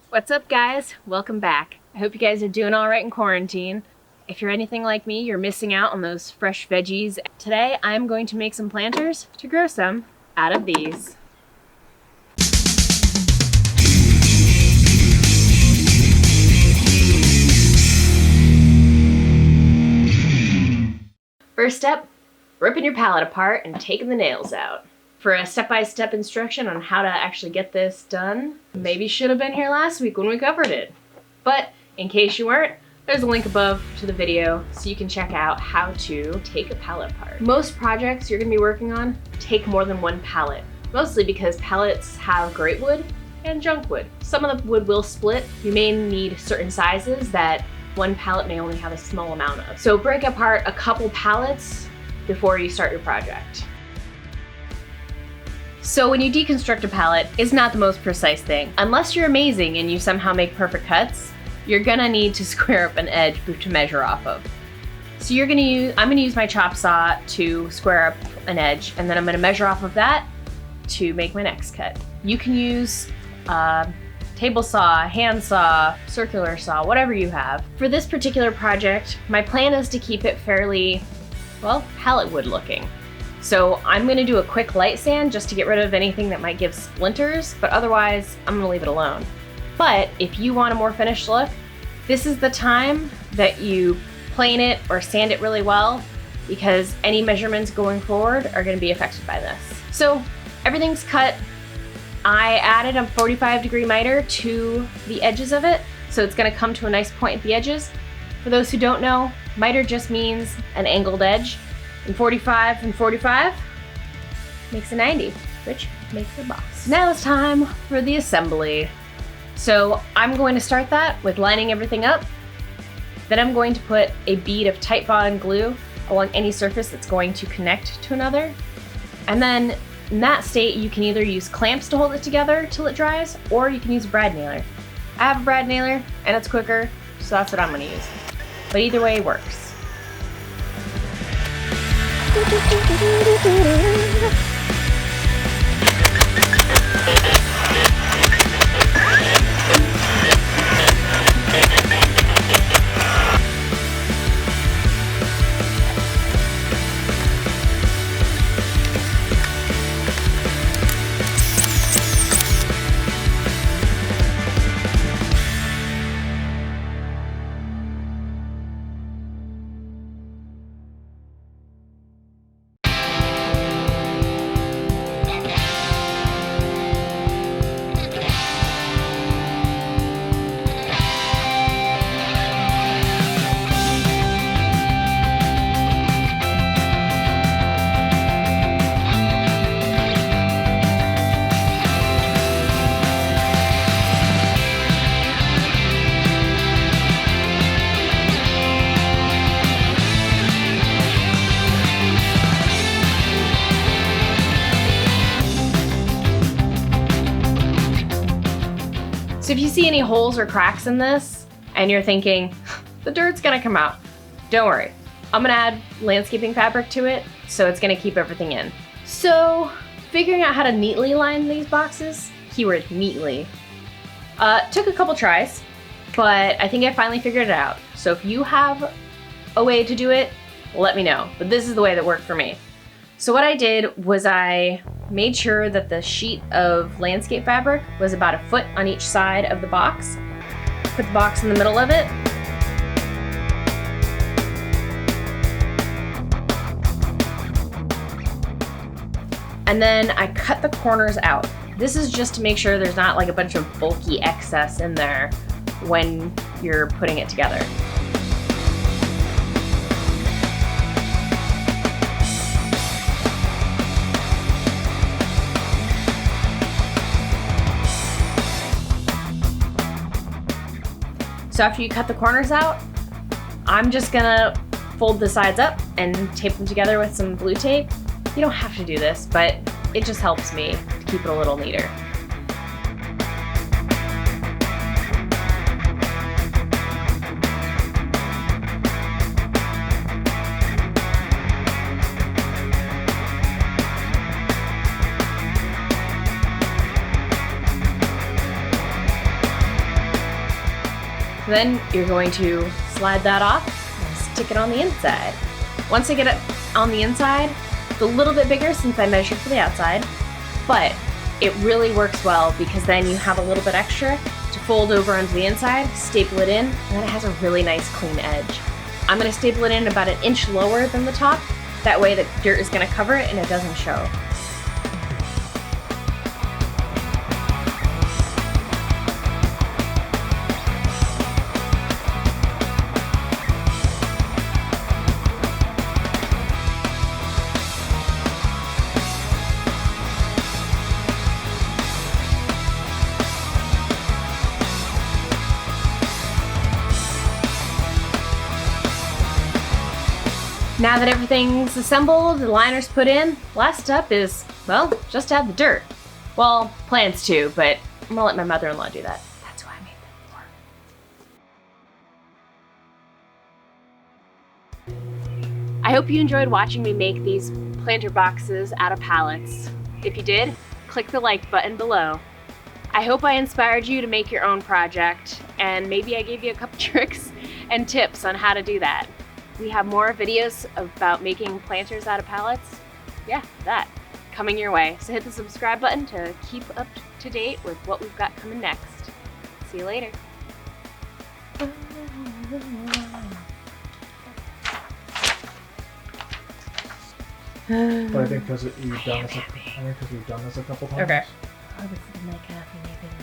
What's up, guys? Welcome back. I hope you guys are doing all right in quarantine. If you're anything like me, you're missing out on those fresh veggies. Today, I'm going to make some planters to grow some out of these. First step, ripping your pallet apart and taking the nails out. For a step-by-step instruction on how to actually get this done, maybe should have been here last week when we covered it. But in case you weren't, there's a link above to the video so you can check out how to take a pallet apart. Most projects you're gonna be working on take more than one pallet, mostly because pallets have great wood and junk wood. Some of the wood will split. You may need certain sizes that one pallet may only have a small amount of. So break apart a couple pallets before you start your project. So when you deconstruct a pallet, it's not the most precise thing. Unless you're amazing and you somehow make perfect cuts, you're gonna need to square up an edge to measure off of. So I'm gonna use my chop saw to square up an edge, and then I'm gonna measure off of that to make my next cut. You can use table saw, hand saw, circular saw, whatever you have. For this particular project, my plan is to keep it fairly, well, pallet wood looking. So I'm gonna do a quick light sand just to get rid of anything that might give splinters, but otherwise I'm gonna leave it alone. But if you want a more finished look, this is the time that you plane it or sand it really well, because any measurements going forward are gonna be affected by this. So everything's cut. I added a 45-degree miter to the edges of it, so it's gonna come to a nice point at the edges. For those who don't know, miter just means an angled edge. And 45 and 45 makes a 90, which makes a box. Now it's time for the assembly. So I'm going to start that with lining everything up. Then I'm going to put a bead of tight bond glue along any surface that's going to connect to another. And then in that state, you can either use clamps to hold it together till it dries, or you can use a brad nailer. I have a brad nailer and it's quicker, so that's what I'm gonna use. But either way works. So if you see any holes or cracks in this, and you're thinking, the dirt's gonna come out, don't worry. I'm gonna add landscaping fabric to it, so it's gonna keep everything in. So, figuring out how to neatly line these boxes, keyword neatly, took a couple tries, but I think I finally figured it out. So if you have a way to do it, let me know. But this is the way that worked for me. So what I did was I made sure that the sheet of landscape fabric was about a foot on each side of the box. Put the box in the middle of it. And then I cut the corners out. This is just to make sure there's not like a bunch of bulky excess in there when you're putting it together. So after you cut the corners out, I'm just gonna fold the sides up and tape them together with some blue tape. You don't have to do this, but it just helps me to keep it a little neater. Then you're going to slide that off and stick it on the inside. Once I get it on the inside, it's a little bit bigger since I measured for the outside, but it really works well because then you have a little bit extra to fold over onto the inside, staple it in, and then it has a really nice clean edge. I'm gonna staple it in about 1 inch lower than the top. That way the dirt is gonna cover it and it doesn't show. Now that everything's assembled, the liner's put in, last step is, well, just add the dirt. Well, plants too, but I'm gonna let my mother-in-law do that. That's who I made them for. I hope you enjoyed watching me make these planter boxes out of pallets. If you did, click the like button below. I hope I inspired you to make your own project, and maybe I gave you a couple tricks and tips on how to do that. We have more videos about making planters out of pallets. Yeah, that, coming your way. So hit the subscribe button to keep up to date with what we've got coming next. See you later. But I think because we've done this a couple times. Okay. I would like happy maybe.